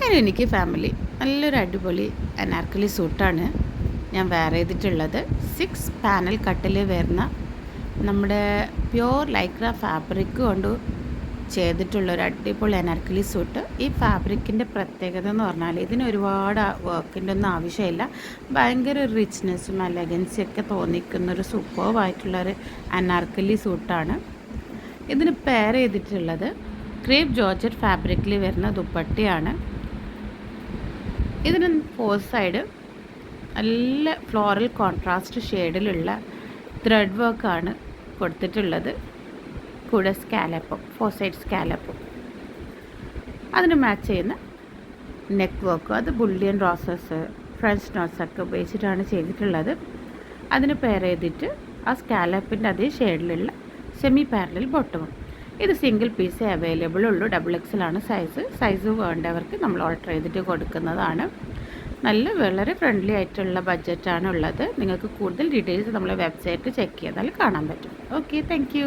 എനിക്ക് ഫാമിലി നല്ലൊരു അടിപൊളി അനാർക്കലി സൂട്ടാണ് ഞാൻ വെയർ ചെയ്തിട്ടുള്ളത്. 6 പാനൽ കട്ടിൽ വരുന്ന നമ്മുടെ പ്യോർ ലൈക്ര ഫാബ്രിക് കൊണ്ട് ചെയ്തിട്ടുള്ളൊരു അടിപൊളി അനാർക്കലി സൂട്ട്. ഈ ഫാബ്രിക്കിൻ്റെ പ്രത്യേകത എന്ന് പറഞ്ഞാൽ ഇതിന് ഒരുപാട് വർക്കിൻ്റെ ഒന്നും ആവശ്യമില്ല. ഭയങ്കര റിച്ച്നെസ്സും എലഗൻസും ഒക്കെ തോന്നിക്കുന്നൊരു സൂപ്പർവായിട്ടുള്ളൊരു അനാർക്കലി സൂട്ടാണ്. ഇതിന് പെയർ ചെയ്തിട്ടുള്ളത് ക്രേപ്പ് ജോർജറ്റ് ഫാബ്രിക്കിൽ വരുന്ന ദുപ്പട്ടയാണ്. ഇതിന് 4 സൈഡ് നല്ല ഫ്ലോറൽ കോൺട്രാസ്റ്റ് ഷെയ്ഡിലുള്ള ത്രെഡ് വർക്കാണ് കൊടുത്തിട്ടുള്ളത്. കൂടെ സ്കാലപ്പും 4 സൈഡ് സ്കാലപ്പും അതിന് മാച്ച് ചെയ്യുന്ന നെക്ക് വർക്കും. അത് ബുള്ളിയൻ റോസസ് ഫ്രഞ്ച് നോട്ട്സൊക്കെ ഉപയോഗിച്ചിട്ടാണ് ചെയ്തിട്ടുള്ളത്. അതിന് പെയർ ചെയ്തിട്ട് ആ സ്കാലപ്പിൻ്റെ അതേ ഷെയ്ഡിലുള്ള സെമി പാരലൽ ബോട്ടമും. ഇത് സിംഗിൾ പീസേ അവൈലബിൾ ഉള്ളൂ. XXL ആണ് സൈസ് വേണ്ടവർക്ക് നമ്മൾ ഓൾട്ടർ ചെയ്തിട്ട് കൊടുക്കുന്നതാണ്. വളരെ ഫ്രണ്ട്ലി ആയിട്ടുള്ള ബഡ്ജറ്റാണ് ഉള്ളത്. നിങ്ങൾക്ക് കൂടുതൽ ഡീറ്റെയിൽസ് നമ്മളെ വെബ്സൈറ്റ് ചെക്ക് ചെയ്താൽ കാണാൻ പറ്റും. Okay, thank